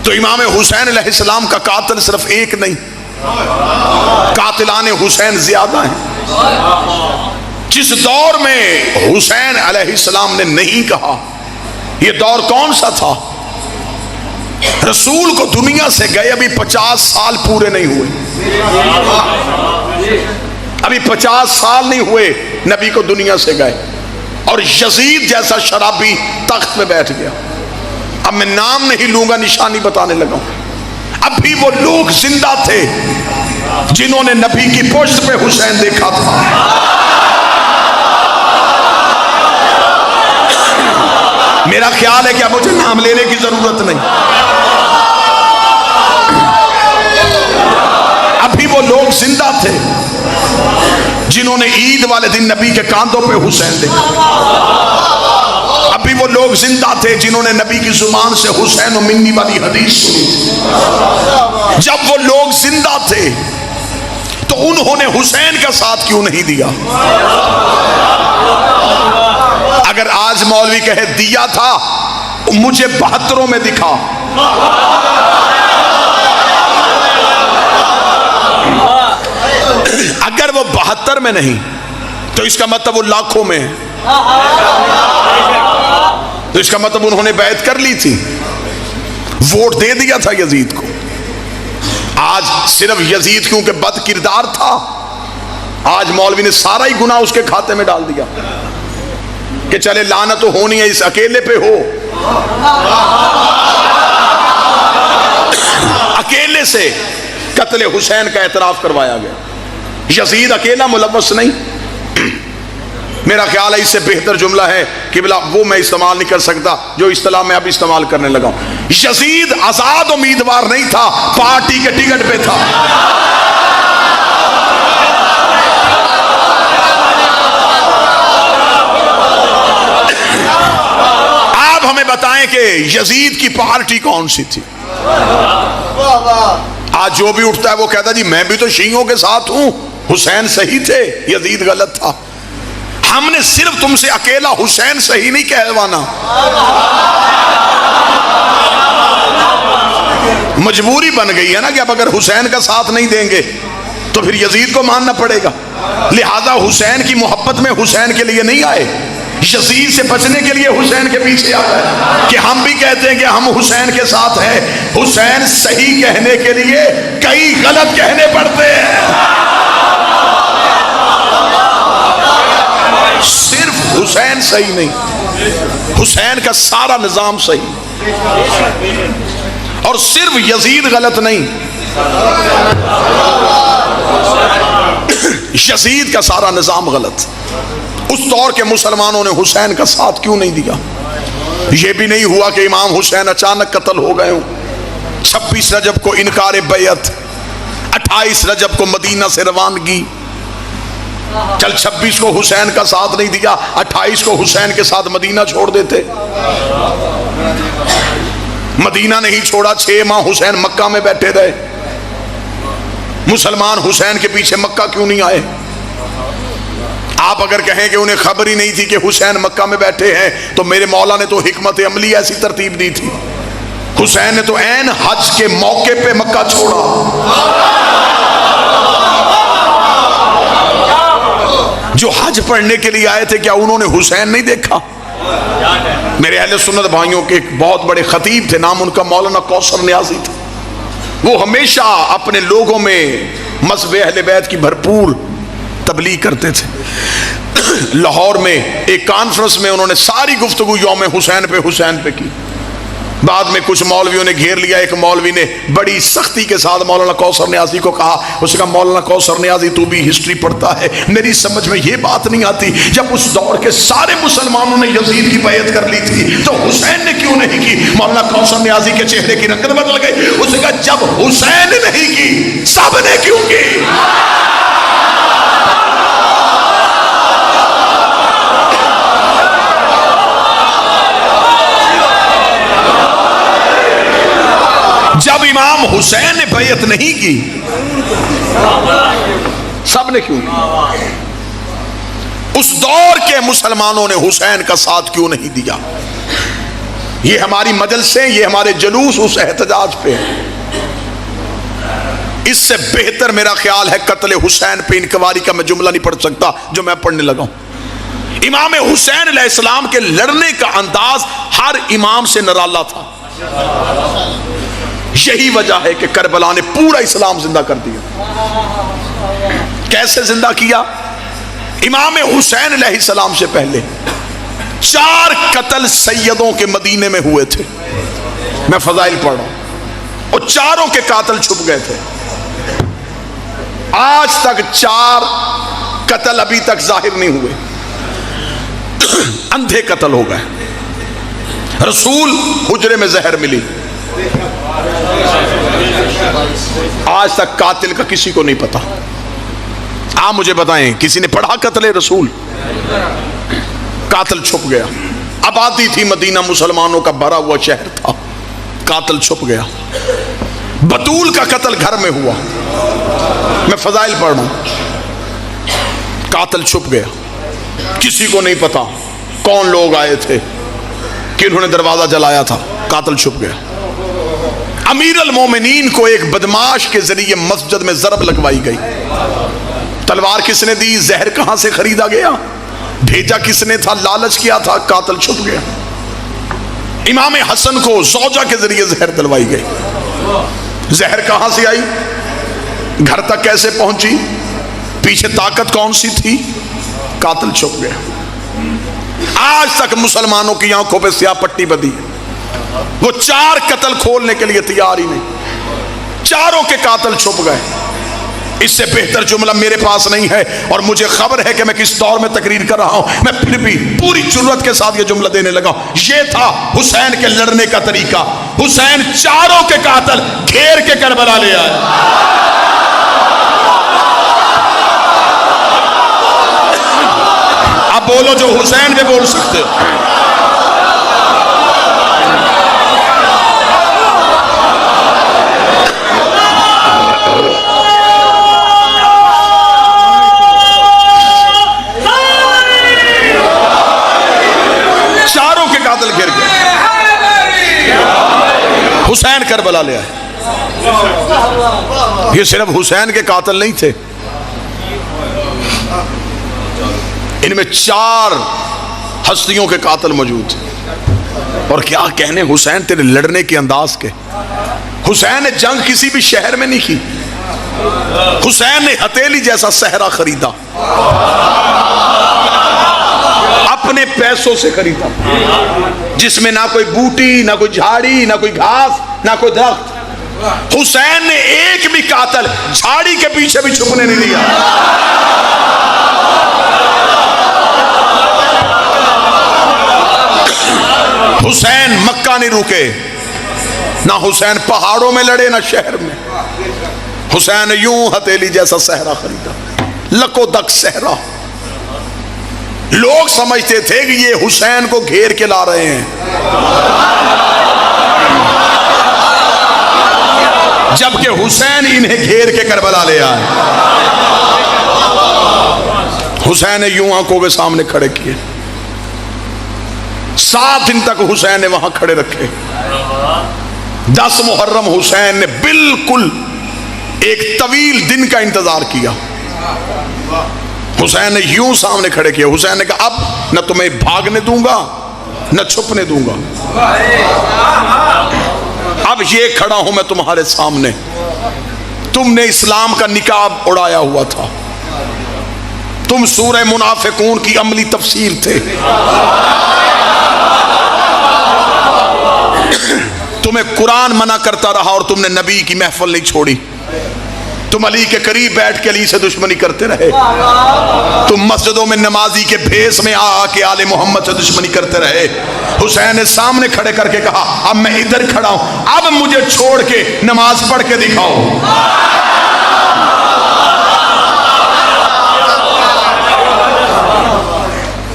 तो इमाम हुसैन अलैहिस्सलाम का कातिल सिर्फ एक नहीं, कातिलाने हुसैन ज्यादा हैं। जिस दौर में हुसैन अलैहिस्सलाम ने नहीं कहा, यह दौर कौन सा था? रसूल को दुनिया से गए अभी 50 साल पूरे नहीं हुए, अभी 50 साल नहीं हुए नबी को दुनिया से गए, और यजीद जैसा शराबी तख्त में बैठ गया। अब मैं नाम नहीं लूंगा, निशानी बताने लगा। अब भी वो लोग जिंदा थे जिन्होंने नबी की पुश्त पे हुसैन देखा था। मेरा ख्याल है कि अब मुझे नाम लेने की जरूरत नहीं। अभी वो लोग जिंदा थे जिन्होंने ईद वाले दिन नबी के कांधों पे हुसैन देखा। अभी वो लोग जिंदा थे जिन्होंने नबी की जुबान से हुसैन और मिन्नी वाली हदीस सुनी थी। जब वो लोग जिंदा थे तो उन्होंने हुसैन का साथ क्यों नहीं दिया? अगर आज मौलवी कहे दिया था, मुझे 72 में दिखा। अगर वो 72 में नहीं तो इसका मतलब वो लाखों में है। तो इसका मतलब उन्होंने बैत कर ली थी, वोट दे दिया था यजीद को। आज सिर्फ यजीद क्योंकि बद किरदार था, आज मौलवी ने सारा ही गुनाह उसके खाते में डाल दिया कि चले लानत तो होनी है, इस अकेले पे हो। अकेले से कत्ले हुसैन का एतराफ करवाया गया, यजीद अकेला मुलव्वस नहीं। मेरा ख्याल है इससे बेहतर जुमला है कि बिला वो मैं इस्तेमाल नहीं कर सकता जो इस्तेलाह मैं अब इस्तेमाल करने लगा हूं। यजीद आजाद उम्मीदवार नहीं था, पार्टी के टिकट पे था। आप हमें बताएं कि यजीद की पार्टी कौन सी थी? आज जो भी उठता है वो कहता जी मैं भी तो शीयों के साथ हूं, हुसैन सही थे, यजीद गलत था। हमने सिर्फ तुमसे अकेला हुसैन सही नहीं कहलवाना, मजबूरी बन गई है ना कि अब अगर हुसैन का साथ नहीं देंगे तो फिर यजीद को मानना पड़ेगा। लिहाजा हुसैन की मोहब्बत में हुसैन के लिए नहीं आए, यजीद से बचने के लिए हुसैन के पीछे आ गए। कि हम भी कहते हैं कि हम हुसैन के साथ हैं, हुसैन सही कहने के लिए कई गलत कहने पड़ते हैं। सिर्फ हुसैन सही नहीं, हुसैन का सारा निजाम सही, और सिर्फ यजीद गलत नहीं, यजीद का सारा निजाम गलत। उस दौर के मुसलमानों ने हुसैन का साथ क्यों नहीं दिया? यह भी नहीं हुआ कि इमाम हुसैन अचानक कत्ल हो गए हों। 26 रजब को इनकार बैयत, 28 रजब को मदीना से रवानगी। चल 26 को हुसैन का साथ नहीं दिया, 28 को हुसैन के साथ मदीना छोड़ देते। मदीना नहीं छोड़ा, 6 माह हुसैन मक्का में बैठे रहे। मुसलमान हुसैन के पीछे मक्का क्यों नहीं आए? आप अगर कहें कि उन्हें खबर ही नहीं थी कि हुसैन मक्का में बैठे हैं, तो मेरे मौला ने तो हिकमत अमली ऐसी तरतीब दी थी। हुसैन ने तो ऐन हज के मौके पे मक्का छोड़ा। जो हज पढ़ने के लिए आए थे, क्या उन्होंने हुसैन नहीं देखा? मेरे अहले सुन्नत भाइयों के एक बहुत बड़े खतीब थे, नाम उनका मौलाना कौसर नियाजी था। वो हमेशा अपने लोगों में मज़हब अहले बैत की भरपूर तबलीग करते थे। लाहौर में एक कॉन्फ्रेंस में उन्होंने सारी गुफ्तगू यौम हुसैन पे की। बाद में कुछ मौलवियों ने घेर लिया। एक मौलवी ने बड़ी सख्ती के साथ मौलाना कौसर नियाजी को कहा, उसने कहा मौलाना कौसर नियाजी तू भी हिस्ट्री पढ़ता है, मेरी समझ में ये बात नहीं आती, जब उस दौर के सारे मुसलमानों ने यजीद की बैयत कर ली थी तो हुसैन ने क्यों नहीं की? मौलाना कौसर नियाजी के चेहरे की रंगत बदल गई। उसने कहा जब हुसैन ने नहीं की, सब ने क्यों की? जब इमाम हुसैन ने बैयत नहीं की, सब ने क्यों की? उस दौर के मुसलमानों ने हुसैन का साथ क्यों नहीं दिया? ये हमारी मजलिसें, ये हमारे जुलूस उस एहतजाज पे है। इससे बेहतर मेरा ख्याल है कत्ल हुसैन पे इनकवारी का मैं जुमला नहीं पढ़ सकता जो मैं पढ़ने लगा हूं। इमाम हुसैन अलैहिस्सलाम के लड़ने का अंदाज हर इमाम से निराला था। यही वजह है कि करबला ने पूरा इस्लाम जिंदा कर दिया। कैसे जिंदा किया? इमाम हुसैन अलैहिस्सलाम से पहले 4 कत्ल सैयदों के मदीने में हुए थे। मैं फजाइल पढ़ रहा हूं और चारों के कातिल छुप गए थे। आज तक 4 कत्ल अभी तक जाहिर नहीं हुए, अंधे कत्ल हो गए। रसूल हुजरे में जहर मिली, आज तक कातिल का किसी को नहीं पता। आप मुझे बताएं, किसी ने पढ़ा कत्ले रसूल? कातिल छुप गया। आबादी थी मदीना, मुसलमानों का भरा हुआ शहर था, कातिल छुप गया। बतूल का कत्ल घर में हुआ, मैं फजाइल पढ़ रहा हूं। कातिल छुप गया, किसी को नहीं पता कौन लोग आए थे, किन्होंने दरवाजा जलाया था, कातिल छुप गया। अमीर अल मोमिनीन को एक बदमाश के जरिए मस्जिद में जरब लगवाई गई। तलवार किसने दी? जहर कहां से खरीदा गया? भेजा किसने था? लालच किया था, कातिल छुप गया। इमाम हसन को ज़ौजा के जरिए जहर दिलवाई गई। जहर कहां से आई? घर तक कैसे पहुंची? पीछे ताकत कौन सी थी? कातिल छुप गया। आज तक मुसलमानों की आंखों पे स्याह पट्टी बंधी है। वो 4 कत्ल खोलने के लिए तैयार ही नहीं, चारों के कातिल छुप गए। इससे बेहतर जुमला मेरे पास नहीं है और मुझे खबर है कि मैं किस दौर में तकरीर कर रहा हूं। मैं फिर भी पूरी जुर्रत के साथ ये जुमला देने लगा। ये था हुसैन के लड़ने का तरीका। हुसैन चारों के कातिल घेर के करबला ले आए। अब बोलो जो हुसैन पे बोल सकते हो। चारों के कातिल घिर गए। हुसैन करबला ले आए। ये सिर्फ हुसैन के कातिल नहीं थे, इनमें 4 हस्तियों के कातिल मौजूद थे। और क्या कहने हुसैन तेरे लड़ने के अंदाज के। हुसैन ने जंग किसी भी शहर में नहीं की। हुसैन ने हथेली जैसा सहरा खरीदा, अपने पैसों से खरीदा, जिसमें ना कोई बूटी, ना कोई झाड़ी, ना कोई घास, ना कोई दरख्त। हुसैन ने एक भी कातिल झाड़ी के पीछे भी छुपने नहीं दिया। हुसैन मक्का नहीं रुके, ना हुसैन पहाड़ों में लड़े, ना शहर में। हुसैन ने यूं हथेली जैसा सहरा खरीदा, लकोदक सहरा। लोग समझते थे कि ये हुसैन को घेर के ला रहे हैं, जबकि हुसैन इन्हें घेर के करबला ले आए। हुसैन ने यूं आंखों के सामने खड़े किए। 7 दिन तक हुसैन ने वहां खड़े रखे। 10 मुहर्रम हुसैन ने बिल्कुल एक तवील दिन का इंतजार किया। हुसैन ने यूं सामने खड़े किया। हुसैन ने कहा अब न तुम्हें भागने दूंगा न छुपने दूंगा, अब ये खड़ा हूं मैं तुम्हारे सामने। तुमने इस्लाम का निकाब उड़ाया हुआ था, तुम सूरह मुनाफिकून की अमली तफसीर थे। तुम्हें कुरान मना करता रहा और तुमने नबी की महफिल नहीं छोड़ी। तुम अली के करीब बैठ के अली से दुश्मनी करते रहे। तुम मस्जिदों में नमाजी के भेस में आके आले मोहम्मद से दुश्मनी करते रहे। हुसैन ने सामने खड़े करके कहा अब मैं इधर खड़ा हूं, अब मुझे छोड़ के नमाज पढ़ के दिखाओ।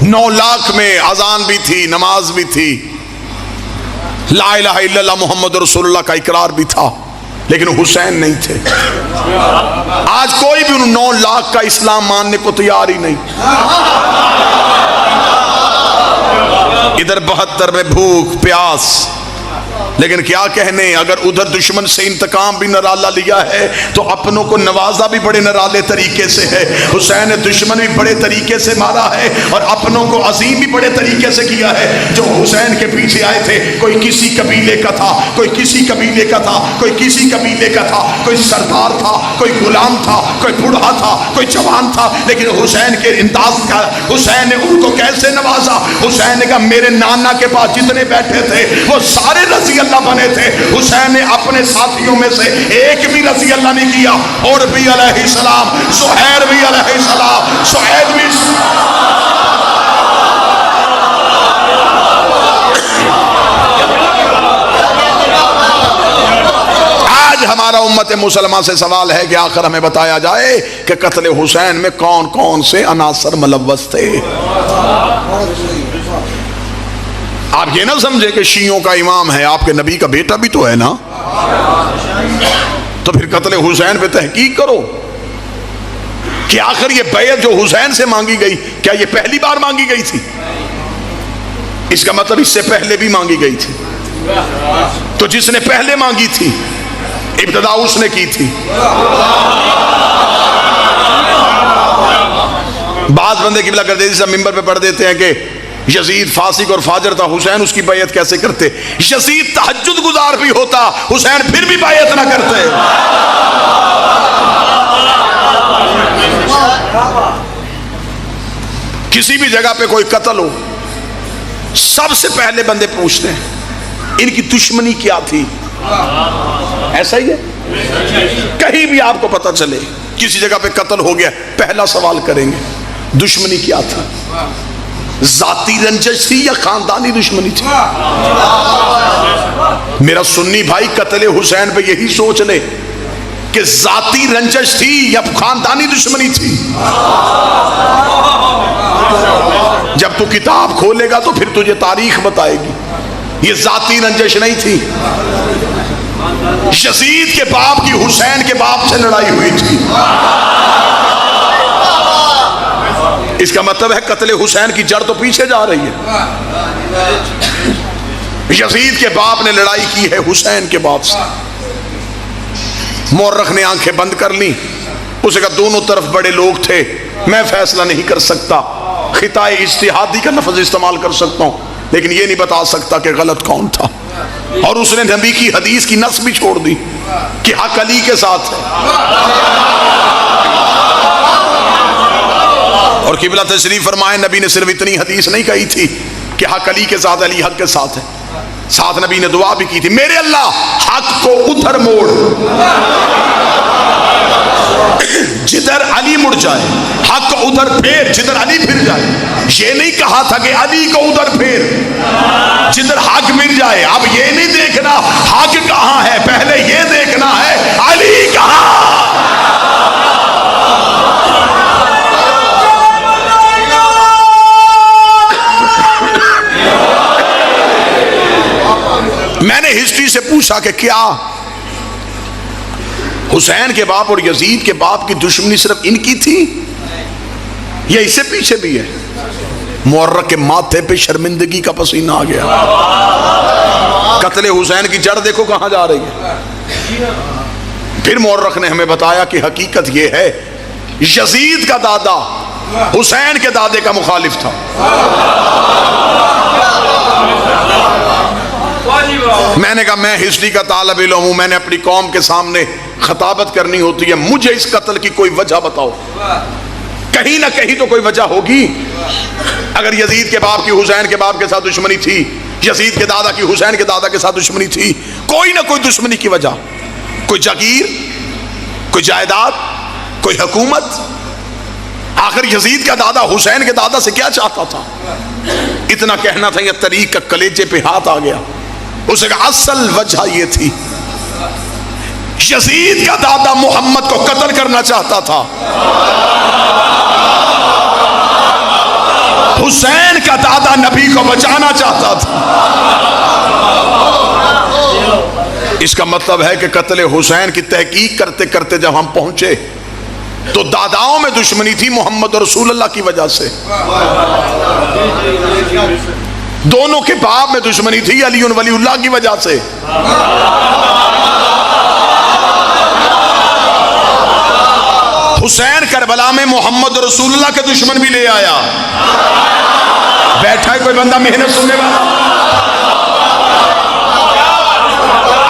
9 लाख में अजान भी थी, नमाज भी थी, ला इलाहा इल्लल्लाह मुहम्मद रसूलुल्लाह का इकरार भी था, लेकिन हुसैन नहीं थे। आज कोई भी उन 9 लाख का इस्लाम मानने को तैयार ही नहीं। इधर 72 में भूख प्यास। लेकिन क्या कहने, अगर उधर दुश्मन से इंतकाम भी निराला लिया है तो अपनों को नवाजा भी बड़े निराले तरीके से है। हुसैन ने दुश्मन भी बड़े तरीके से मारा है और अपनों को अजीम भी बड़े तरीके से किया है। जो हुसैन के पीछे आए थे, कोई किसी कबीले का था, कोई किसी कबीले का था, कोई किसी कबीले का था, कोई सरदार था, कोई गुलाम था, कोई बूढ़ा था, कोई जवान था, लेकिन हुसैन के इंदाज का हुसैन ने उनको कैसे नवाजा। हुसैन ने कहा मेरे नाना के पास जितने बैठे थे वो सारे रजी अल्लाह बने थे। हुसैन ने अपने साथियों में से एक भी रजी अल्लाह नहीं किया। और भी अलैहिस्सलाम, सुहैर भी अलैहिस्सलाम, सुहैर भी। आज हमारा उम्मत मुसलमान से सवाल है कि आखिर हमें बताया जाए कि कत्ल हुसैन में कौन कौन से अनासर मुलव्वस थे। आप ये ना समझे कि शियों का इमाम है, आपके नबी का बेटा भी तो है ना, तो फिर कत्ल हुसैन पे तहकीक करो कि आखिर ये बैत जो हुसैन से मांगी गई, क्या ये पहली बार मांगी गई थी? इसका मतलब इससे पहले भी मांगी गई थी। तो जिसने पहले मांगी थी इब्तिदा उसने की थी। बात बंदे किबला कर देते, सब मिंबर पे पढ़ देते हैं कि यजीद फासिक और फाजर था, हुसैन उसकी बैयत कैसे करते? यजीद तहज्जुद गुजार भी होता, हुसैन फिर भी बैयत ना करते। किसी भी जगह पे कोई कत्ल हो, सबसे पहले बंदे पूछते हैं इनकी दुश्मनी क्या थी। ऐसा ही है, कहीं भी आपको पता चले किसी जगह पे कत्ल हो गया, पहला सवाल करेंगे दुश्मनी क्या था, जाती रंजिश थी या खानदानी दुश्मनी थी। मेरा सुन्नी भाई कत्ल हुसैन पे यही सोच ले कि जाती रंजिश थी या खानदानी दुश्मनी थी। जब तू किताब खोलेगा तो फिर तुझे तारीख बताएगी, ये जाती रंजिश नहीं थी। यजीद के बाप की हुसैन के बाप से लड़ाई हुई थी। इसका मतलब है कत्ले हुसैन की जड़ तो पीछे जा रही है। यजीद के बाप ने लड़ाई की है हुसैन के बाप से। मुअर्रिख ने आंखें बंद कर ली, उसे कहा दोनों तरफ बड़े लोग थे, मैं फैसला नहीं कर सकता, खिताए इज्तिहादी का लफ्ज इस्तेमाल कर सकता हूं लेकिन ये नहीं बता सकता कि गलत कौन था। और उसने नबी की हदीस की नस भी छोड़ दी कि हक अली के साथ है। और किबला तशरीफ फरमाए, नबी ने सिर्फ इतनी हदीस नहीं कही थी कि हक अली के साथ, अली हक के साथ है, साथ नबी ने दुआ भी की थी, मेरे अल्लाह हक को उधर मोड़ जिधर अली मुड़ जाए, हक को उधर फेर जिधर अली फिर जाए। ये नहीं कहा था कि अली को उधर फेर जिधर हक मिल जाए। अब ये नहीं देखना हक कहां है, पहले ये देखना है अली कहां। मैंने हिस्ट्री से पूछा कि क्या हुसैन के बाप और यजीद के बाप की दुश्मनी सिर्फ इनकी थी या इससे पीछे भी है? मुअर्रिख के माथे पे शर्मिंदगी का पसीना आ गया। कत्ले हुसैन की जड़ देखो कहां जा रही है। फिर मुअर्रिख ने हमें बताया कि हकीकत यह है यजीद का दादा हुसैन के दादे का मुखालिफ था। मैंने कहा मैं हिस्ट्री का तालिब इल्म हूं, मैंने अपनी कौम के सामने खताबत करनी होती है, मुझे इस कत्ल की कोई वजह बताओ। कहीं ना कहीं तो कोई वजह होगी। अगर यजीद के बाप की हुसैन के बाप के साथ दुश्मनी थी, यजीद के दादा की हुसैन के दादा के साथ दुश्मनी थी, कोई ना कोई दुश्मनी की वजह, कोई जागीर, कोई जायदाद, कोई हुकूमत। आखिर यजीद का दादा हुसैन के दादा से क्या चाहता था? इतना कहना था, यह तरीक का कलेजे पे हाथ आ गया। उसे कहा असल वजह यह थी यजीद का दादा मोहम्मद को कत्ल करना चाहता था, हुसैन का दादा नबी को बचाना चाहता था। इसका मतलब है कि कत्ल हुसैन की तहकीक करते करते जब हम पहुंचे तो दादाओं में दुश्मनी थी मोहम्मद और रसूलुल्लाह की वजह से। दोनों के बाप में दुश्मनी थी अली वलीउल्लाह की वजह से। हुसैन करबला में मोहम्मद रसूलुल्लाह के दुश्मन भी ले आया। बैठा है कोई बंदा मेहनत सुनने वाला,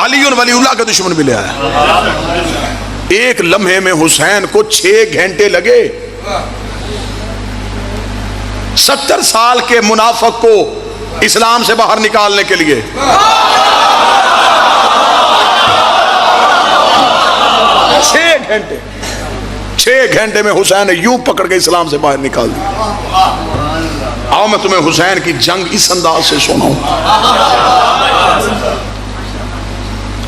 अली वलीउल्लाह के दुश्मन भी ले आया। एक लम्हे में हुसैन को 6 घंटे लगे 70 साल के मुनाफिक को इस्लाम से बाहर निकालने के लिए। 6 घंटे में हुसैन ने यूं पकड़ के इस्लाम से बाहर निकाल दिया। आओ मैं तुम्हें हुसैन की जंग इस अंदाज से सुनाऊं।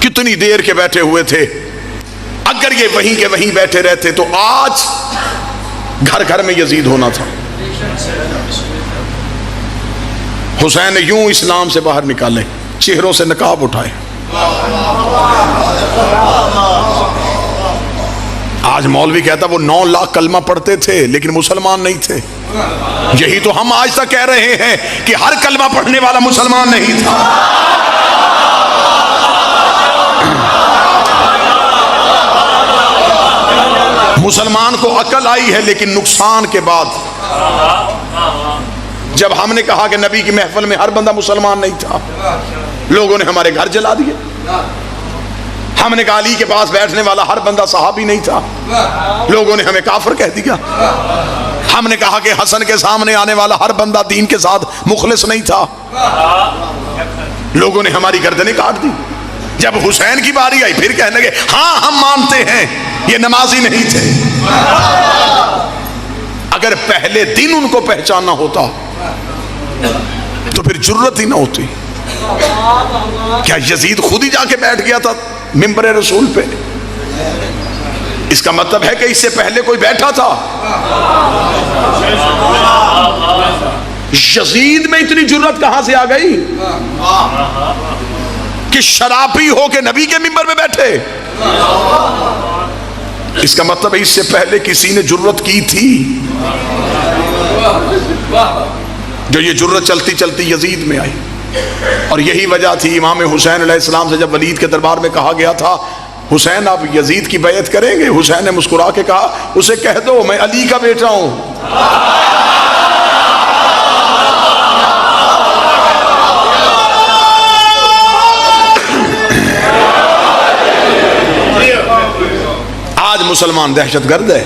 कितनी देर के बैठे हुए थे। अगर ये वहीं के वहीं बैठे रहते तो आज घर घर में यजीद होना था। हुसैन ने यूं इस्लाम से बाहर निकाले, चेहरों से नकाब उठाए। आज मौलवी कहता वो 9 लाख कलमा पढ़ते थे लेकिन मुसलमान नहीं थे। यही तो हम आज तक कह रहे हैं कि हर कलमा पढ़ने वाला मुसलमान नहीं था। मुसलमान को अकल आई है लेकिन नुकसान के बाद। जब हमने कहा कि नबी की महफिल में हर बंदा मुसलमान नहीं था, लोगों ने हमारे घर जला दिए। हमने कहा अली के पास बैठने वाला हर बंदा सहाबी नहीं था, लोगों ने हमें काफिर कह दिया। हमने कहा कि हसन के सामने आने वाला हर बंदा दीन के साथ मुखलिस नहीं था, लोगों ने हमारी गर्दनें काट दी। जब हुसैन की बारी आई फिर कहने लगे हाँ हम मानते हैं ये नमाजी नहीं थे। अगर पहले दिन उनको पहचानना होता तो फिर जुर्रत ही ना होती। क्या यजीद खुद ही जाके बैठ गया था मिंबर रसूल पे? इसका मतलब है कि इससे पहले कोई बैठा था। यजीद में इतनी जुर्रत कहां से आ गई कि शराबी हो के नबी के मिंबर में बैठे? इसका मतलब है इससे पहले किसी ने जुर्रत की थी। जो ये जुर्रत चलती चलती यजीद में आई। और यही वजह थी इमाम हुसैन अलैहिस्सलाम से जब वलीद के दरबार में कहा गया था हुसैन आप यजीद की बैयत करेंगे? हुसैन ने मुस्कुरा के कहा उसे कह दो मैं अली का बेटा हूं। आज मुसलमान दहशतगर्द है।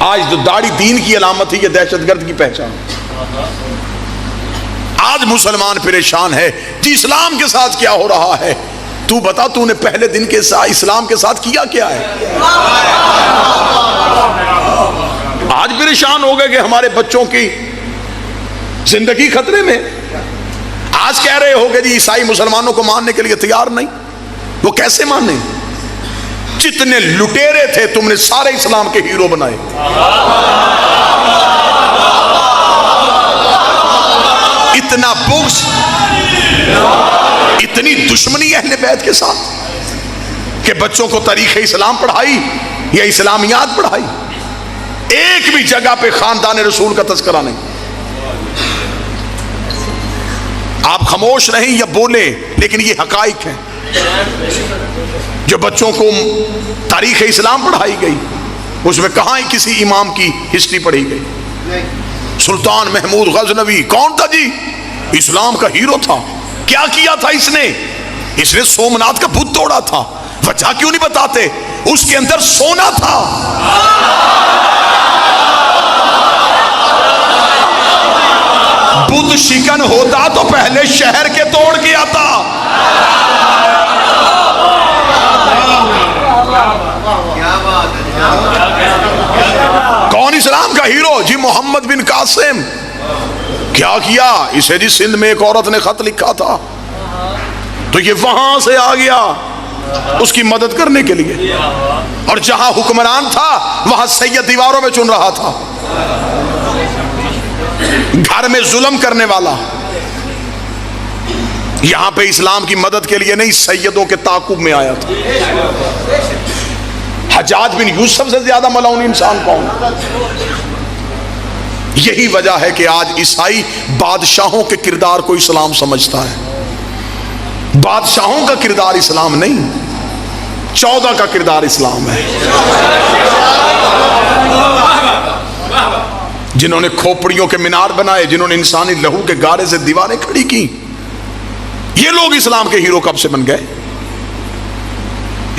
आज जो दाढ़ी दीन की अलामत है, ये दहशतगर्द की पहचान। आज मुसलमान परेशान है कि इस्लाम के साथ क्या हो रहा है। तू बता तूने पहले दिन के साथ इस्लाम के साथ किया क्या है? आज परेशान हो गए कि हमारे बच्चों की जिंदगी खतरे में। आज कह रहे हो कि जी ईसाई मुसलमानों को मानने के लिए तैयार नहीं। वो कैसे माने? जितने लुटेरे थे तुमने सारे इस्लाम के हीरो बनाए। इतना बुग़्ज़, इतनी दुश्मनी अहले बैत के साथ कि बच्चों को तारीख़ इस्लाम पढ़ाई या इस्लामियात पढ़ाई। एक भी जगह पे खानदान रसूल का तज़किरा नहीं। आप खामोश रहें या बोले लेकिन ये हकाइक है। जो बच्चों को तारीख़ इस्लाम पढ़ाई गई उसमें कहाँ ही किसी इमाम की हिस्ट्री पढ़ी गई। सुल्तान महमूद गजनवी कौन था जी? इस्लाम का हीरो था। क्या किया था इसने? इसने सोमनाथ का बुत तोड़ा था। वजह क्यों नहीं बताते? उसके अंदर सोना था। बुत शिकन होता तो पहले शहर के तोड़ के आता। कौन इस्लाम का हीरो जी? मोहम्मद बिन कासिम। क्या किया इसे जी? सिंध में एक औरत ने खत लिखा था तो ये वहां से आ गया उसकी मदद करने के लिए। और जहां हुक्मरान था वहां सैयद दीवारों में चुन रहा था। घर में जुल्म करने वाला यहां पे इस्लाम की मदद के लिए नहीं सैयदों के ताकुब में आया था। हज्जाज बिन यूसुफ से ज्यादा मलाउन इंसान कौन? यही वजह है कि आज ईसाई बादशाहों के किरदार को इस्लाम समझता है। बादशाहों का किरदार इस्लाम नहीं, 14 का किरदार इस्लाम है। जिन्होंने खोपड़ियों के मीनार बनाए, जिन्होंने इंसानी लहू के गारे से दीवारें खड़ी की, ये लोग इस्लाम के हीरो कब से बन गए?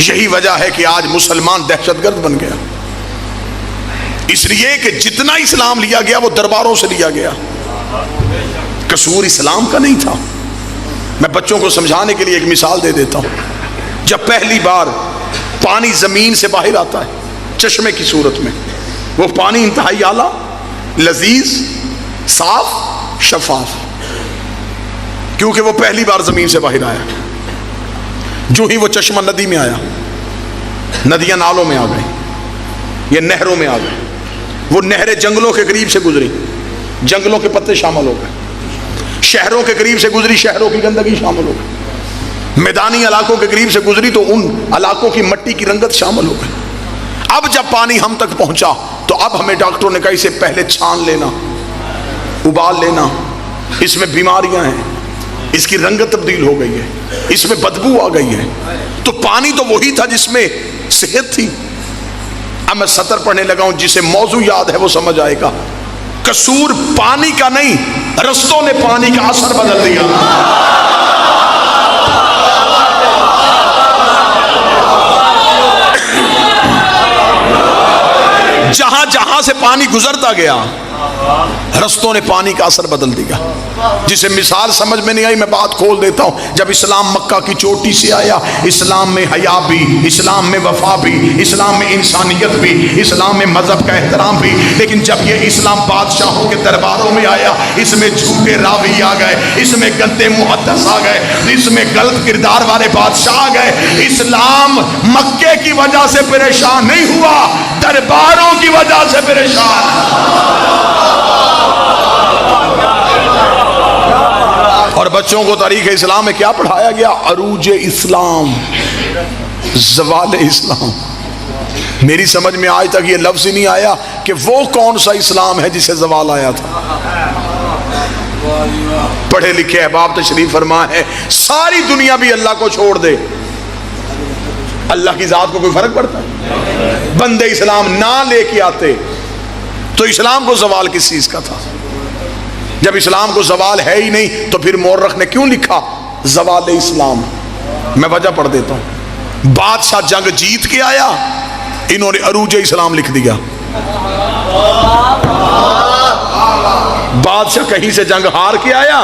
यही वजह है कि आज मुसलमान दहशतगर्द बन गया, इसलिए कि जितना इस्लाम लिया गया वो दरबारों से लिया गया। कसूर इस्लाम का नहीं था। मैं बच्चों को समझाने के लिए एक मिसाल दे देता हूं। जब पहली बार पानी जमीन से बाहर आता है चश्मे की सूरत में, वो पानी इंतहाई आला, लजीज, साफ, शफाफ, क्योंकि वो पहली बार जमीन से बाहर आया। जो ही वो चश्मा नदी में आया, नदियां नालों में आ गई, ये नहरों में आ गई। वो नहरें जंगलों के करीब से गुजरी, जंगलों के पत्ते शामिल हो गए। शहरों के करीब से गुजरी, शहरों की गंदगी शामिल हो गई। मैदानी इलाकों के करीब से गुजरी तो उन इलाकों की मट्टी की रंगत शामिल हो गई। अब जब पानी हम तक पहुंचा तो अब हमें डॉक्टरों ने कहा इसे पहले छान लेना, उबाल लेना, इसमें बीमारियां हैं, इसकी रंगत तब्दील हो गई है, इसमें बदबू आ गई है। तो पानी तो वही था जिसमें सेहत थी। अब मैं सतर पढ़ने लगा हूं, जिसे मौजू याद है वो समझ आएगा। कसूर पानी का नहीं, रस्तों ने पानी का असर बदल दिया। जहां जहां से पानी गुजरता गया, रस्तों ने पानी का असर बदल दिया। जिसे मिसाल समझ में नहीं आई, मैं बात खोल देता हूं। जब इस्लाम मक्का की चोटी से आया, इस्लाम में हया भी, इस्लाम में वफा भी, इस्लाम में इंसानियत भी, इस्लाम में मजहब का एहतराम भी। लेकिन जब ये इस्लाम बादशाहों के दरबारों में आया, इसमें झूठे रावी आ गए, इसमें गंदे मुहद्दिस आ गए, इसमें गलत किरदार वाले बादशाह आ गए। इस्लाम मक्के की वजह से परेशान नहीं हुआ, दरबारों की वजह से परेशान। और बच्चों को तारीख इस्लाम में क्या पढ़ाया गया? अरूज इस्लाम, ज़वाल इस्लाम। मेरी समझ में आज तक ये लफ्ज ही नहीं आया कि वो कौन सा इस्लाम है जिसे ज़वाल आया था। पढ़े लिखे अहबाब तशरीफ फरमा है, सारी दुनिया भी अल्लाह को छोड़ दे, अल्लाह की जात को कोई फर्क पड़ता है? बंदे इस्लाम ना लेके आते तो इस्लाम को ज़वाल किस चीज का था? जब इस्लाम को ज़वाल है ही नहीं तो फिर मोर्रख ने क्यों लिखा ज़वाल इस्लाम? मैं वजह पढ़ देता हूं। बादशाह जंग जीत के आया, इन्होंने अरूज इस्लाम लिख दिया। बादशाह कहीं से जंग हार के आया,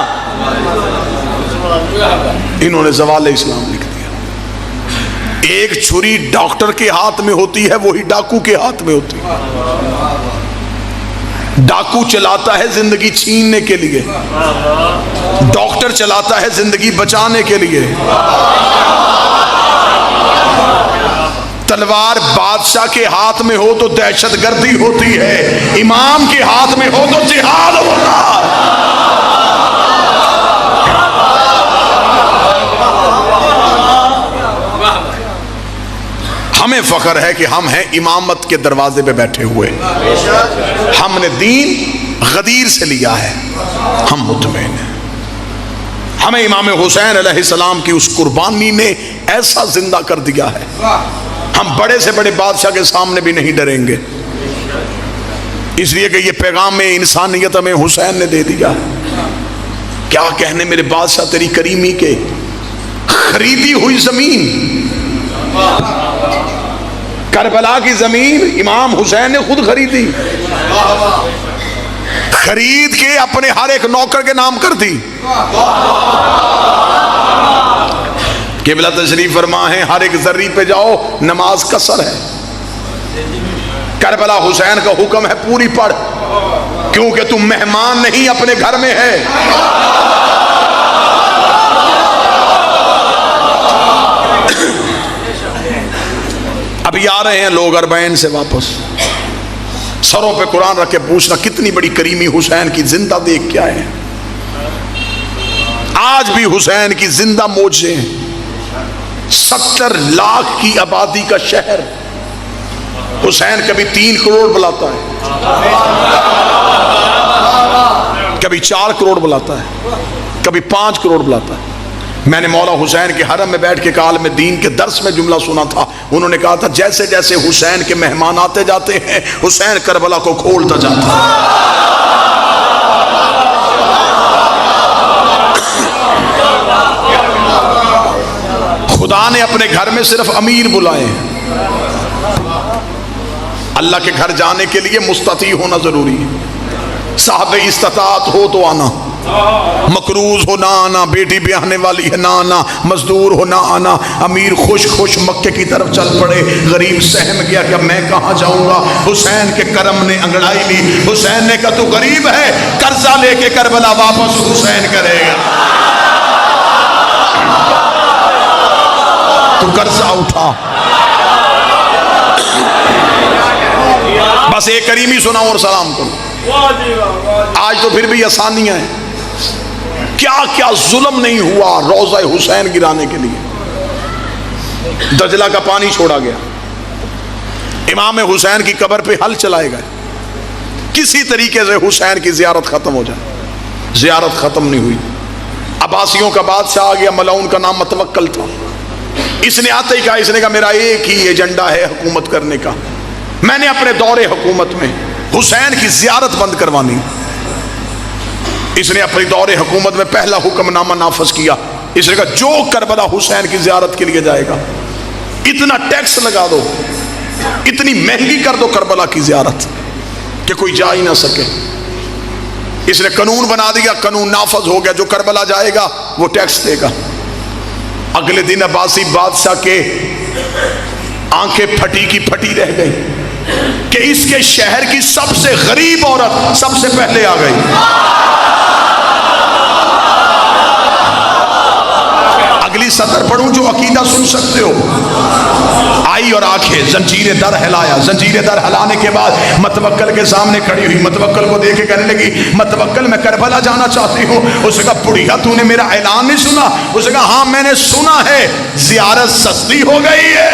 इन्होंने ज़वाल इस्लाम लिख दिया। एक छुरी डॉक्टर के हाथ में होती है, वही डाकू के हाथ में होती है। डाकू चलाता है जिंदगी छीनने के लिए, डॉक्टर चलाता है जिंदगी बचाने के लिए। तलवार बादशाह के हाथ में हो तो दहशतगर्दी होती है, इमाम के हाथ में हो तो जिहाद होता है। हमें फख्र है कि हम हैं इमामत के दरवाजे पे बैठे हुए। हमने दीन गदीर से लिया है, हम मुतमईन हैं। हमें इमाम हुसैन अलैहिस्सलाम की उस कुर्बानी ने ऐसा जिंदा कर दिया है, हम बड़े से बड़े बादशाह के सामने भी नहीं डरेंगे, इसलिए कि ये पैगाम में इंसानियत हमें हुसैन ने दे दिया। क्या कहने मेरे बादशाह तेरी करीमी के, खरीदी हुई जमीन, करबला की जमीन इमाम हुसैन ने खुद खरीदी, खरीद के अपने हर एक नौकर के नाम कर दी। किबला तशरीफ फरमा है, हर एक जर्री पे जाओ नमाज कसर है। करबला हुसैन का हुक्म है पूरी पढ़, क्योंकि तुम मेहमान नहीं अपने घर में है। अभी आ रहे हैं लोग अरबैन से वापस, सरों पे कुरान रख के पूछना कितनी बड़ी करीमी हुसैन की जिंदा देख के आए हैं। आज भी हुसैन की जिंदा मौजे हैं। 70 लाख की आबादी का शहर, हुसैन कभी 3 करोड़ बुलाता है। कभी 4 करोड़ बुलाता है, कभी 5 करोड़ बुलाता है। मैंने मौला हुसैन के हरम में बैठ के काल में दीन के दर्स में जुमला सुना था। उन्होंने कहा था जैसे जैसे हुसैन के मेहमान आते जाते हैं, हुसैन करबला को खोलता जाता है। खुदा ने अपने घर में सिर्फ अमीर बुलाए हैं। अल्लाह के घर जाने के लिए मुस्तती होना जरूरी है। साहब इस्तात हो तो आना, मकरूज हो ना आना, बेटी ब्याहने वाली है ना आना, मजदूर हो ना आना। अमीर खुश खुश मक्के की तरफ चल पड़े, गरीब सहम गया कि अब मैं कहाँ जाऊंगा। हुसैन के करम ने अंगड़ाई ली। हुसैन ने कहा तू गरीब है, कर्जा लेके करबला वापस हुसैन करेगा, तू कर्जा उठा। बस एक करीमी सुनाओ और सलाम करो। आज तो फिर भी आसानियां हैं, क्या क्या जुल्म नहीं हुआ रोज़ा हुसैन गिराने के लिए। दजला का पानी छोड़ा गया, इमाम हुसैन की कब्र पे हल चलाए गए, किसी तरीके से हुसैन की जियारत खत्म हो जाए। जियारत खत्म नहीं हुई। अब्बासियों का बादशाह आ गया, मलाउन का नाम मतवक्कल था। इसने आते ही कहा, इसने कहा मेरा एक ही एजेंडा है हुकूमत करने का, मैंने अपने दौरे हुकूमत में हुसैन की जियारत बंद करवानी। इसने अपने दौरे हुकूमत में पहला हुक्मनामा नाफज किया। इसने कहा जो करबला हुसैन की जियारत के लिए जाएगा, इतना टैक्स लगा दो, इतनी महंगी कर दो करबला की जियारत कि कोई जा ही ना सके। इसने कानून बना दिया, कानून नाफज हो गया, जो करबला जाएगा वो टैक्स देगा। अगले दिन अब्बासी बादशाह के आंखें फटी की फटी रह गई कि इसके शहर की सबसे गरीब औरत सबसे पहले आ गई। अगली सतर पढ़ूं जो अकीदा सुन सकते हो। आई और आंखें, जंजीरें दर हिलाया। जंजीरें दर हिलाने के बाद मतवक्कल के सामने खड़ी हुई। मतवक्कल को देख के कहने लगी, मतवक्कल मैं करबला जाना चाहती हूँ। उसने कहा बुढ़िया तूने मेरा ऐलान नहीं सुना? उसने कहा हाँ मैंने सुना है, जियारत सस्ती हो गई है।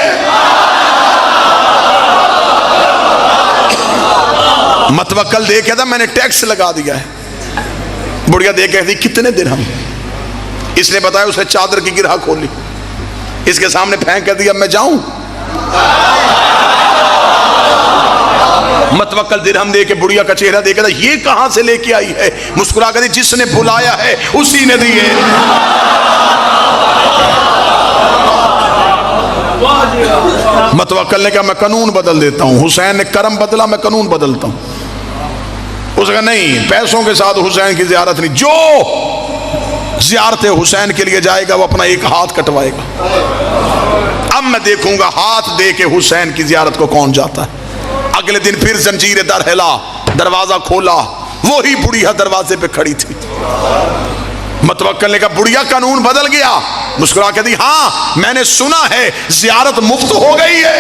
मतवक्कल देख कहता मैंने टैक्स लगा दिया है। बुढ़िया देख कहती कितने दिरहम? इसने बताया, उसने चादर की गिरहा खोली, इसके सामने फेंक कर दिया, मैं जाऊं? मतवक्कल दिरहम दे के बुढ़िया का चेहरा देखा था, ये कहां से लेके आई है? मुस्कुरा कर दी, जिसने बुलाया है उसी ने दिए। मतवक्कल ने कहा मैं कानून बदल देता हूं। हुसैन ने करम बदला, मैं कानून बदलता हूं। उसने कहा नहीं, पैसों के साथ हुसैन की जियारत नहीं। जो जियारत हुसैन के लिए जाएगा वो अपना एक हाथ कटवाएगा। अब मैं देखूंगा हाथ दे के हुसैन की जियारत को कौन जाता है। अगले दिन फिर जंजीर दर हिला, दरवाजा खोला, वही बुढ़िया दरवाजे पे खड़ी थी। मतवक्कल ने कहा बुढ़िया कानून बदल गया? मुस्कुरा के दी हाँ मैंने सुना है जियारत मुफ्त हो गई है।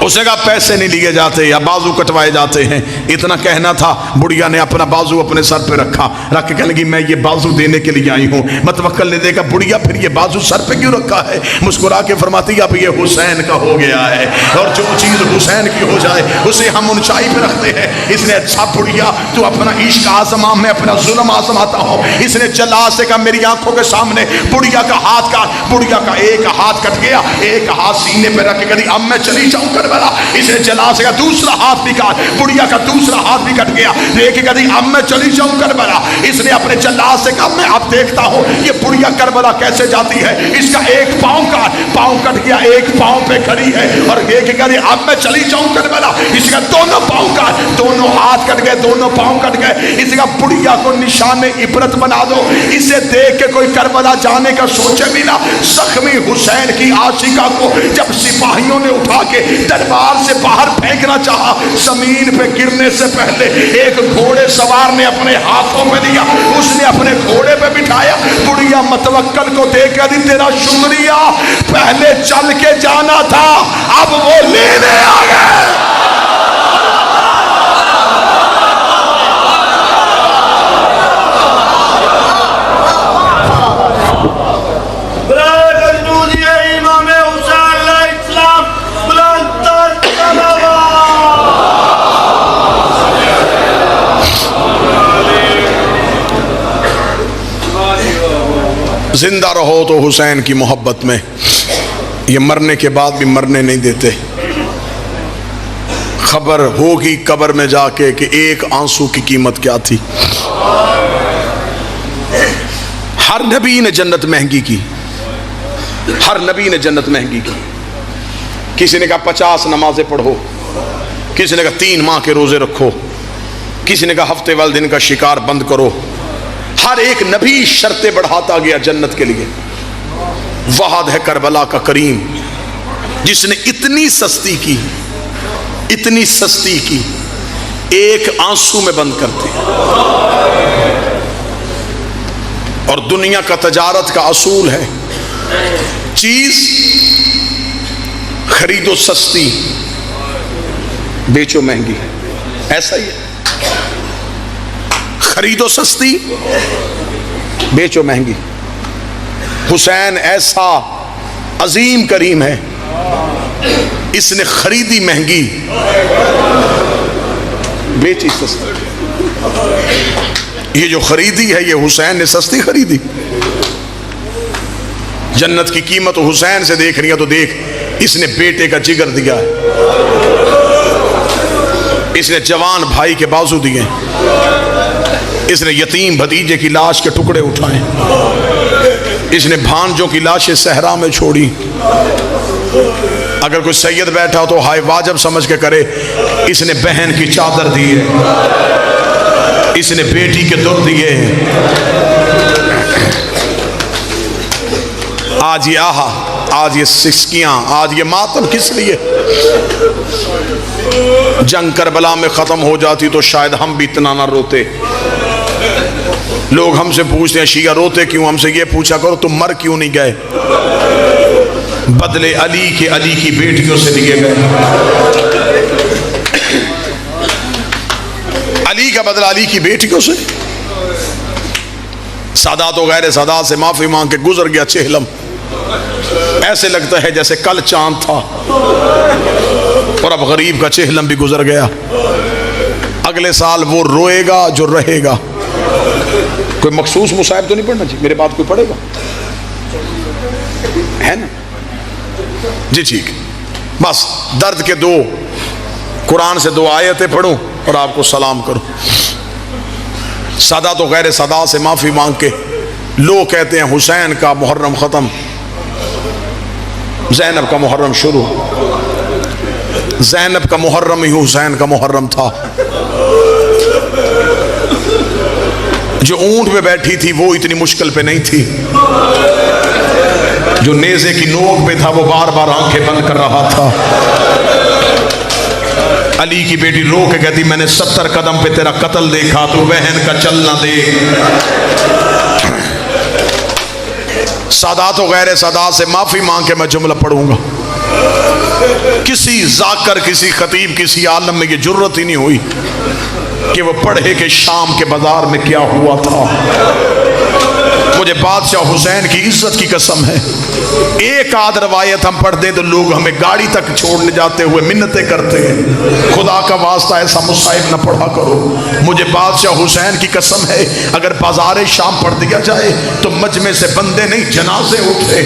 उसने कहा पैसे नहीं लिए जाते या बाजू कटवाए जाते हैं। इतना कहना था, बुढ़िया ने अपना बाजू अपने सर पे रखा, रख के कहने लगी मैं ये बाजू देने के लिए आई हूँ। मतवक्कल ने देखा बुढ़िया फिर ये बाजू सर पे क्यों रखा है? मुस्कुरा के फरमाती अब ये हुसैन का हो गया है, और जो चीज हुसैन की हो जाए उसे हम ऊंचाई पे रखते हैं। इसने अच्छा बुढ़िया तू अपना इश्क आजमा, मैं अपना जुल्म आजमाता हूँ। इसने जला से कहा मेरी आंखों के सामने बुढ़िया का हाथ काट। बुढ़िया का एक हाथ कट गया, एक हाथ सीने पे रख के कही अब मैं चली जाऊं करबला। इसने जला से कहा दूसरा हाथ भी काट। बुढ़िया का दूसरा हाथ भी कट गया, लेके कही अब मैं चली जाऊं करबला। इसने अपने जल्लाद से कहा मैं अब देखता हूं ये बुढ़िया करबला कैसे जाती है। इसका एक पांव कट गया, एक पांव पे खड़ी है, और लेके कही अब मैं चली जाऊं करबला। इसका दोनों पांव काट, दोनों हाथ कट गए, दोनों पांव कट गए। इसका बुढ़िया को निशान इबरत बना दो। इसे देख के कोई करबला जाने का सोचे भी ना। जख्मी हुसैन की आशिका को जब सिपाहियों ने उठा के दरबार से बाहर फेंकना चाहा, जमीन पे गिरने से पहले एक घोड़े सवार ने अपने हाथों में दिया, उसने अपने घोड़े पे बिठाया। बुढ़िया मतवक्कल को देख कर तेरा शुक्रिया, पहले चल के जाना था अब वो लेने आ गए। जिंदा रहो तो हुसैन की मोहब्बत में, ये मरने के बाद भी मरने नहीं देते। खबर होगी कब्र में जाके कि एक आंसू की कीमत क्या थी। हर नबी ने जन्नत महंगी की, हर नबी ने जन्नत महंगी की। किसी ने कहा 50 नमाजें पढ़ो, किसी ने कहा 3 माह के रोजे रखो, किसी ने कहा हफ्ते वाले दिन का शिकार बंद करो। हर एक नबी शर्तें बढ़ाता गया जन्नत के लिए। वहाद है करबला का करीम जिसने इतनी सस्ती की, इतनी सस्ती की, एक आंसू में बंद करते। और दुनिया का तजारत का असूल है, चीज खरीदो सस्ती, बेचो महंगी। ऐसा ही है, खरीदो सस्ती, बेचो महंगी। हुसैन ऐसा अजीम करीम है, इसने खरीदी महंगी, बेची सस्ती। ये जो खरीदी है ये हुसैन ने सस्ती खरीदी। जन्नत की कीमत हुसैन से देख रही है तो देख, इसने बेटे का जिगर दिया है, इसने जवान भाई के बाजू दिए, इसने यतीम भतीजे की लाश के टुकड़े उठाए, इसने भांजों की लाशें सहरा में छोड़ी। अगर कोई सैयद बैठा हो तो हाय वाजब समझ के करे, इसने बहन की चादर दी है, इसने बेटी के दुर दिए हैं। आज ये आहा, आज ये सिस्कियां, आज ये मातम किस लिए? जंग करबला में खत्म हो जाती तो शायद हम भी इतना ना रोते। लोग हमसे पूछते हैं शिया रोते क्यों, हमसे ये पूछा करो तुम मर क्यों नहीं गए? बदले अली के, अली की बेटियों से लिए गए। अली का बदला अली की बेटियों से। सादात वगैरह सादात से माफी मांग के गुजर गया चेहलम, ऐसे लगता है जैसे कल चांद था और अब गरीब का चेहलम भी गुजर गया। अगले साल वो रोएगा जो रहेगा। कोई मखसूस मुसाहिब तो नहीं पढ़ना चाहिए, मेरे बात कोई पढ़ेगा है ना जी? ठीक, बस दर्द के 2 कुरान से 2 आयतें पढ़ूं और आपको सलाम करूं। सादा तो गैर सदा से माफी मांग के लोग कहते हैं हुसैन का मुहर्रम खत्म, ज़ैनब का मुहर्रम शुरू। ज़ैनब का मुहर्रम ही हुसैन का मुहर्रम था। जो ऊंट पे बैठी थी वो इतनी मुश्किल पे नहीं थी, जो नेज़े की नोक पे था वो बार बार आंखें बंद कर रहा था। अली की बेटी रो के कहती मैंने 70 कदम पे तेरा कत्ल देखा, तो बहन का चलना देख। सादात वगैरह सादात से माफी मांग के मैं जुमला पढ़ूंगा। किसी जाकर, किसी खतीब, किसी आलम में ये जुर्रत ही नहीं हुई कि वो पढ़े कि शाम के बाजार में क्या हुआ था। मुझे बादशाह हुसैन की इज्जत की कसम है, एक आध रवायत हम पढ़ दें तो लोग हमें गाड़ी तक छोड़ने जाते हुए मिन्नतें करते हैं, खुदा का वास्ता ऐसा मुसाहिब न पढ़ा करो। मुझे बादशाह हुसैन की कसम है, अगर बाजार शाम पढ़ दिया जाए तो मजमे से बंदे नहीं जनाजे उठे।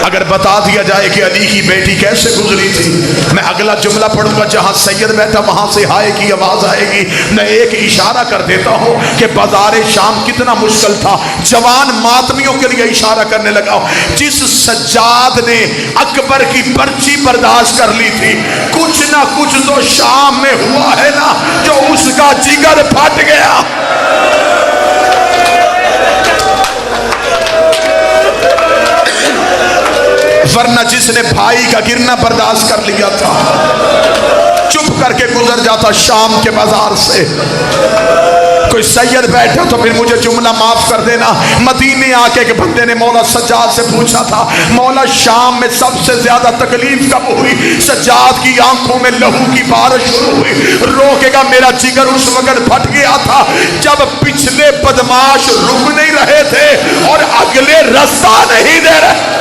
अगर बता दिया जाए कि अली की बेटी कैसे गुजरी थी, मैं अगला जुमला पढ़ूंगा जहां सैयद बैठा वहां से हाय की आवाज आएगी। मैं एक इशारा कर देता हूं कि बाजार शाम कितना मुश्किल था। जवान मातमियों के लिए इशारा करने लगा, जिस सज्जाद ने अकबर की पर्ची बर्दाश्त कर ली थी, कुछ ना कुछ तो शाम में हुआ है ना जो उसका जिगर फट गया। वरना जिसने भाई का गिरना बर्दाश्त कर लिया था चुप करके गुजर जाता शाम के बाजार से। कोई सैयद बैठा तो फिर मुझे जुमला माफ कर देना, मदीने आके के बंदे ने मौला सज्जाद से पूछा था, मौला शाम में सबसे ज्यादा तकलीफ कब हुई? सज्जाद की आंखों में लहू की बारिश शुरू हुई। रोकेगा मेरा जिगर उस वक्त फट गया था जब पिछले बदमाश रुक नहीं रहे थे और अगले रास्ता नहीं दे रहे।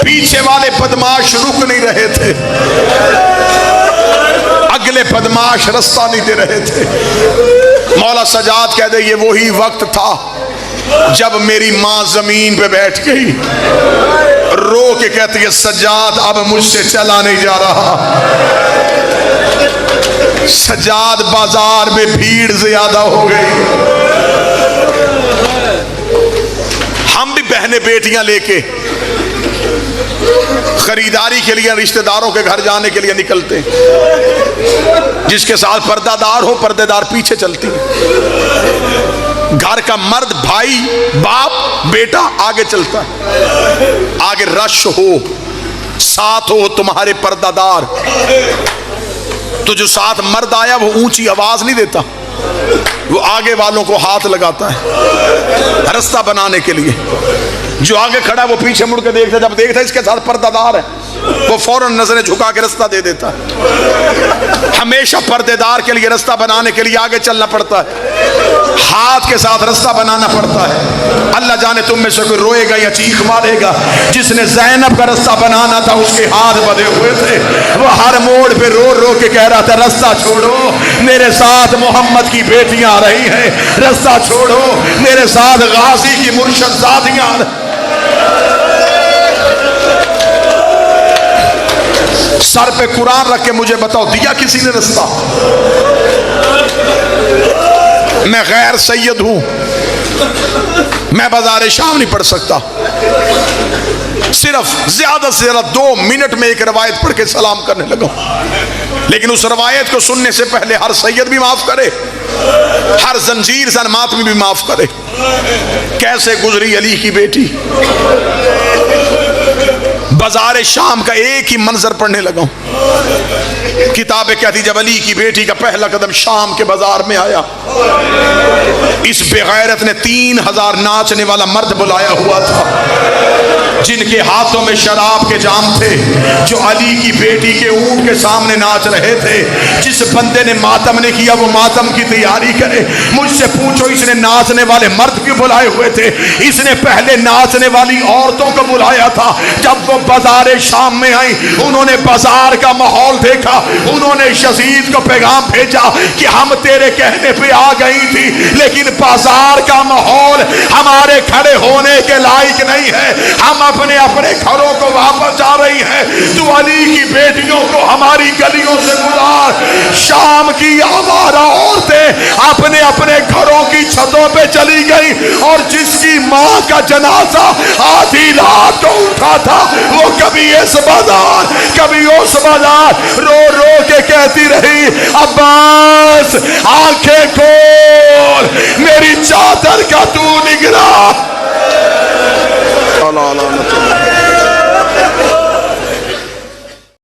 पीछे वाले बदमाश रुक नहीं रहे थे, अगले बदमाश रास्ता नहीं दे रहे थे। मौला सजाद कह दे ये वही वक्त था जब मेरी माँ जमीन पे बैठ गई, रो के कहती है सजाद अब मुझसे चला नहीं जा रहा। सजाद बाजार में भीड़ ज्यादा हो गई। हम भी बहने बेटियां लेके खरीदारी के लिए रिश्तेदारों के घर जाने के लिए निकलते हैं। जिसके साथ पर्दादार हो, पर्देदार पीछे चलती है। घर का मर्द, भाई, बाप, बेटा आगे चलता है। आगे रश हो, साथ हो तुम्हारे पर्दादार, तो जो साथ मर्द आया वो ऊंची आवाज नहीं देता, वो आगे वालों को हाथ लगाता है रास्ता बनाने के लिए। जो आगे खड़ा वो पीछे मुड़ के देखता, जब देखता इसके साथ पर्दादार है वो फौरन नजरें झुका के रास्ता दे देता है। हमेशा पर्देदार के लिए रास्ता बनाने के लिए आगे चलना पड़ता है, हाथ के साथ रास्ता बनाना पड़ता है। अल्लाह जाने तुम में से कोई रोएगा या चीख मारेगा। जिसने ज़ैनब का रास्ता बनाना था उसके हाथ बंधे हुए थे, वो हर मोड़ पे रो रो के कह रहा था रास्ता छोड़ो, मेरे साथ मोहम्मद की बेटियां आ रही हैं, रास्ता छोड़ो, मेरे साथ गाजी की मुर्शद ज़ादियां। सर पे कुरान रख के मुझे बताओ दिया किसी ने रास्ता? मैं गैर सैयद हूं, मैं बाजार शाम नहीं पढ़ सकता। सिर्फ ज्यादा से ज्यादा 2 मिनट में एक रवायत पढ़ के सलाम करने लगा, लेकिन उस रवायत को सुनने से पहले हर सैयद भी माफ करे, हर जंजीर सन मातमी भी माफ करे। कैसे गुजरी अली की बेटी। बाजार शाम का एक ही मंजर पढ़ने लगा। किताबें कहती जब अली की बेटी का पहला कदम शाम के बाजार में आया, इस बेगैरत ने 3000 नाचने वाला मर्द बुलाया हुआ था, जिनके हाथों में शराब के जाम थे, जो अली की बेटी के ऊंट के सामने नाच रहे थे। जिस बंदे ने मातम ने किया वो मातम की तैयारी करे। मुझसे पूछो इसने नाचने वाले मर्द क्यों बुलाए हुए थे? इसने पहले नाचने वाली औरतों को बुलाया था। जब वो बाजार शाम में आई, उन्होंने बाजार का माहौल देखा, उन्होंने यजीद को पैगाम भेजा कि हम तेरे कहने पे आ गई थी, लेकिन बाजार का माहौल हमारे खड़े होने के लायक नहीं है, हम अपने अपने घरों को वापस जा रही हैं। तू अली की बेटियों को हमारी गलियों से गुजार। शाम की आवारा औरतें अपने अपने घरों की छतों पे चली गई, और जिसकी माँ का जनाजा आधी रात को उठा था वो कभी इस बाजार कभी उस बाजार रो रो के कहती रही, अब्बास आंखें खोल, मेरी चादर का तू निगरान।